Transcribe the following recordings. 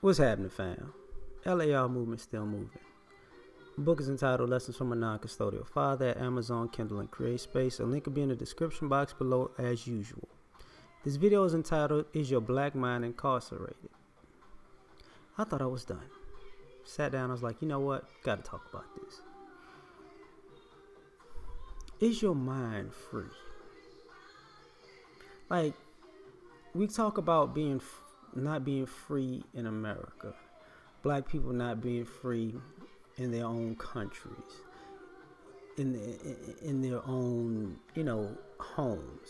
What's happening, fam? L.A.R. movement still moving. The book is entitled Lessons from a Non-Custodial Father at Amazon, Kindle, and Create Space. A link will be in the description box below as usual. This video is entitled, Is Your Black Mind Incarcerated? I thought I was done. Sat down, I was like, you know what? Gotta talk about this. Is your mind free? Like, we talk about not being free in America. Black people not being free in their own countries, in their own, homes.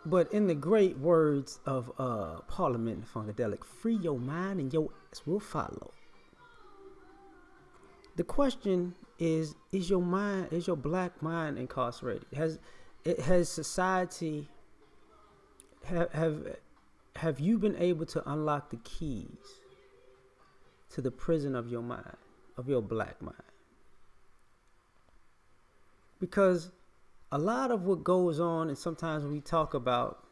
But in the great words of Parliament and Funkadelic, free your mind and your ass will follow. The question is your black mind incarcerated? Has society, have you been able to unlock the keys to the prison of your mind, of your black mind? Because a lot of what goes on, and sometimes we talk about,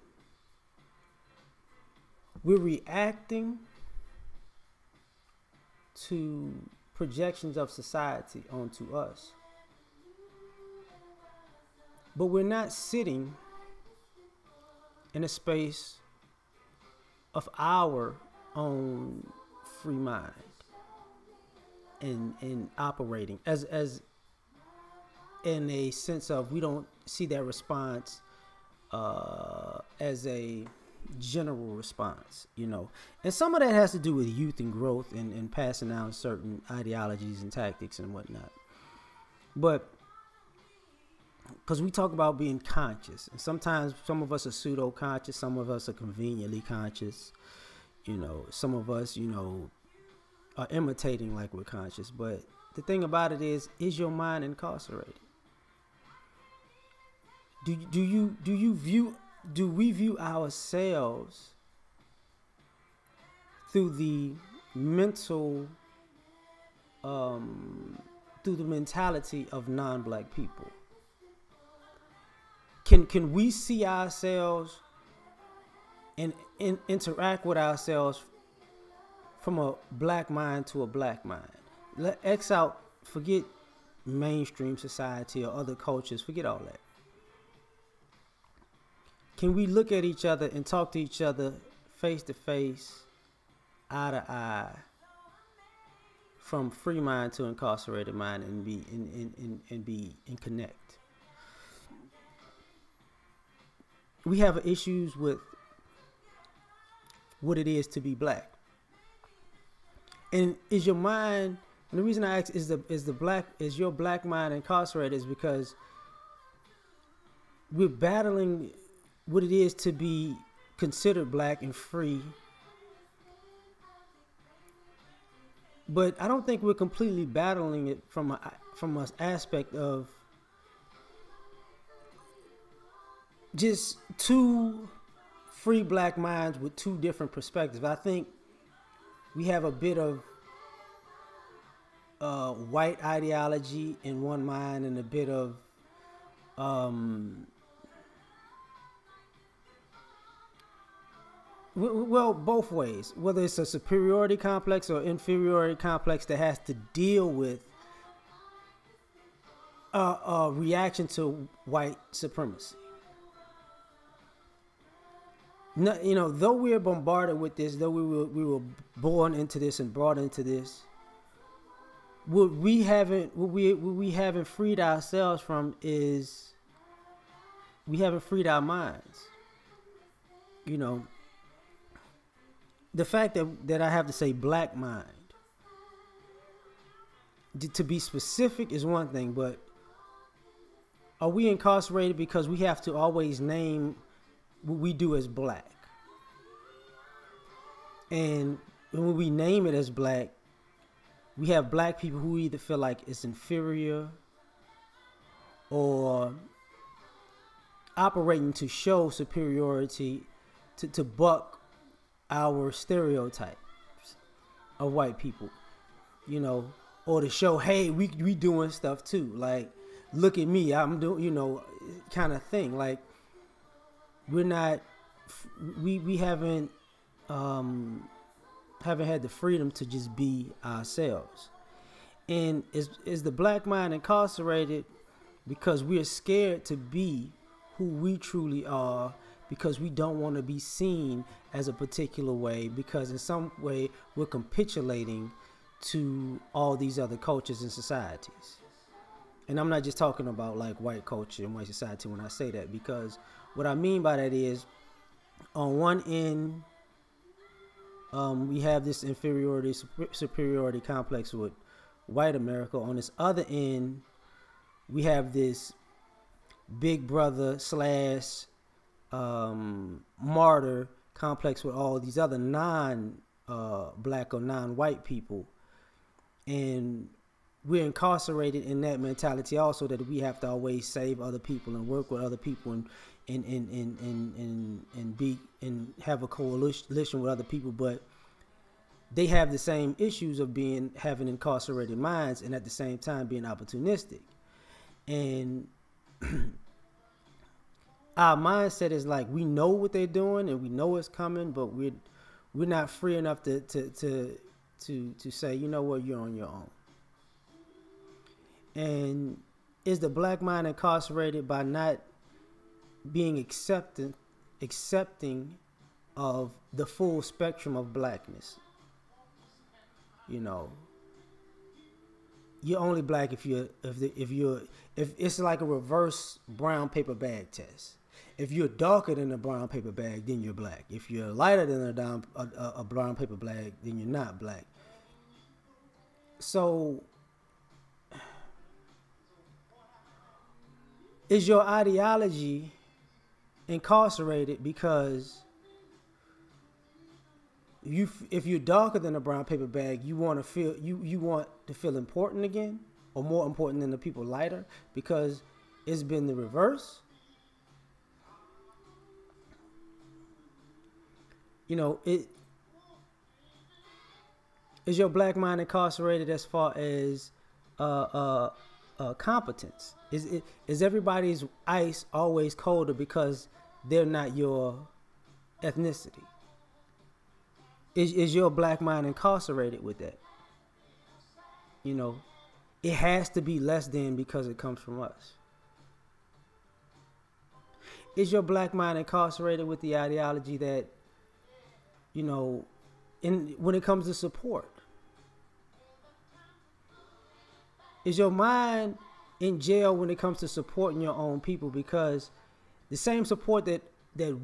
we're reacting to projections of society onto us. But we're not sitting in a space of our own free mind and operating as in a sense of, we don't see that response as a general response, and some of that has to do with youth and growth and passing down certain ideologies and tactics and whatnot. But because we talk about being conscious, and sometimes some of us are pseudo conscious, some of us are conveniently conscious, some of us are imitating like we're conscious. But the thing about it is your mind incarcerated? Do we view ourselves through the mental, through the mentality of non-black people? Can we see ourselves and interact with ourselves from a black mind to a black mind? Let X out, forget mainstream society or other cultures, forget all that. Can we look at each other and talk to each other face to face, eye to eye, from free mind to incarcerated mind, and be and connect? We have issues with what it is to be black. And is your mind, and the reason I ask is your black mind incarcerated is because we're battling what it is to be considered black and free. But I don't think we're completely battling it from an aspect of just two free black minds with two different perspectives. I think we have a bit of white ideology in one mind and a bit of well, both ways, whether it's a superiority complex or inferiority complex that has to deal with a reaction to white supremacy. No, though we are bombarded with this, though we were born into this and brought into this, what we haven't freed ourselves from is we haven't freed our minds. The fact that I have to say black mind, to be specific, is one thing, but are we incarcerated because we have to always name what we do as black? And when we name it as black, we have black people who either feel like it's inferior or operating to show superiority, to buck our stereotypes of white people, or to show, hey, we doing stuff too. Like, look at me, I'm doing, kind of thing. Like, we're not we haven't had the freedom to just be ourselves. And is the black mind incarcerated because we're scared to be who we truly are, because we don't want to be seen as a particular way, because in some way we're capitulating to all these other cultures and societies. And I'm not just talking about like white culture and white society when I say that, because what I mean by that is, on one end, we have this inferiority superiority complex with white America. On this other end, we have this big brother slash martyr complex with all these other black or non-white people. And we're incarcerated in that mentality also, that we have to always save other people and work with other people and be and have a coalition with other people, but they have the same issues of having incarcerated minds and at the same time being opportunistic. And our mindset is like, we know what they're doing and we know it's coming, but we're not free enough to say, you know what, you're on your own. And is the black mind incarcerated by not being accepting of the full spectrum of blackness? You know, you're only black if it's like a reverse brown paper bag test. If you're darker than a brown paper bag, then you're black. If you're lighter than a brown paper bag, then you're not black. So, is your ideology incarcerated because if you're darker than a brown paper bag, you want to feel important again, or more important than the people lighter, because it's been the reverse? You know, is your black mind incarcerated as far as competence? Is everybody's ice always colder because they're not your ethnicity? Is your black mind incarcerated with that? You know, it has to be less than because it comes from us. Is your black mind incarcerated with the ideology that, you know, when it comes to support? Is your mind in jail when it comes to supporting your own people? Because the same support that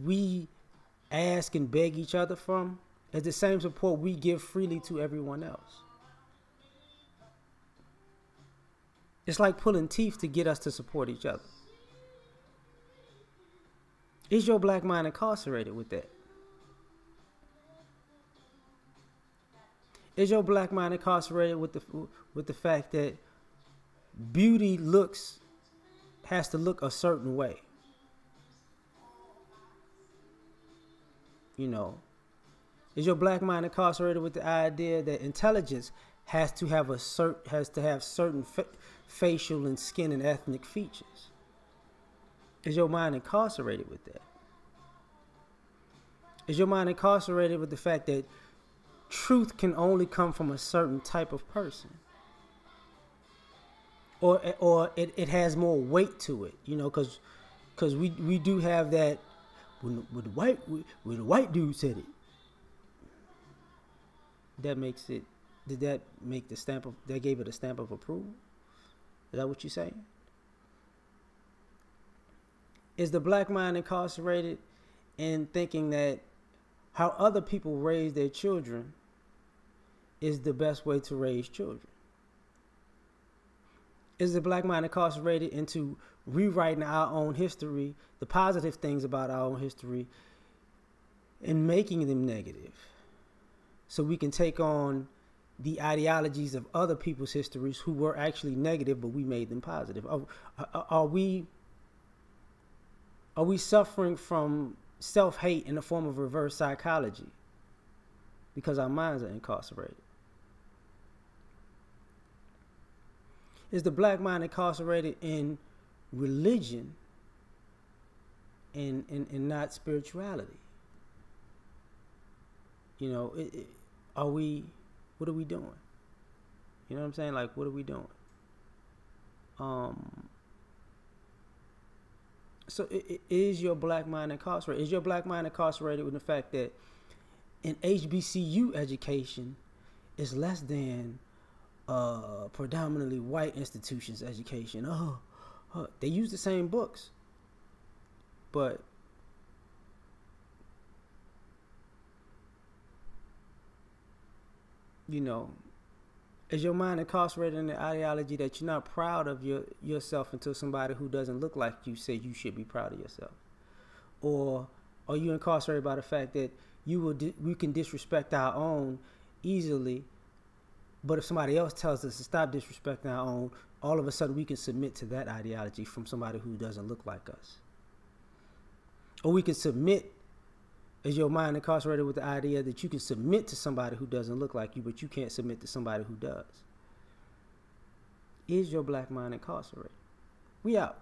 we ask and beg each other from is the same support we give freely to everyone else. It's like pulling teeth to get us to support each other. Is your black mind incarcerated with that? Is your black mind incarcerated with the fact that beauty has to look a certain way? You know, is your black mind incarcerated with the idea that intelligence has to have certain facial and skin and ethnic features? Is your mind incarcerated with that? Is your mind incarcerated with the fact that truth can only come from a certain type of person? Or it has more weight to it, you know, because we do have that when the white dude said it. That makes it. Did that make that gave it a stamp of approval? Is that what you're saying? Is the black mind incarcerated in thinking that how other people raise their children is the best way to raise children? Is the black mind incarcerated into rewriting our own history, the positive things about our own history, and making them negative, so we can take on the ideologies of other people's histories who were actually negative, but we made them positive? Are we suffering from self-hate in the form of reverse psychology because our minds are incarcerated? Is the black mind incarcerated in religion and not spirituality? You know, are we? What are we doing? You know what I'm saying? Like, what are we doing? So is your black mind incarcerated? Is your black mind incarcerated with the fact that in HBCU education is less than predominantly white institutions education? They use the same books, but you know, is your mind incarcerated in the ideology that you're not proud of yourself until somebody who doesn't look like you says you should be proud of yourself? Or are you incarcerated by the fact that we can disrespect our own easily, but if somebody else tells us to stop disrespecting our own, all of a sudden we can submit to that ideology from somebody who doesn't look like us? Or we can submit. Is your mind incarcerated with the idea that you can submit to somebody who doesn't look like you, but you can't submit to somebody who does? Is your black mind incarcerated? We out.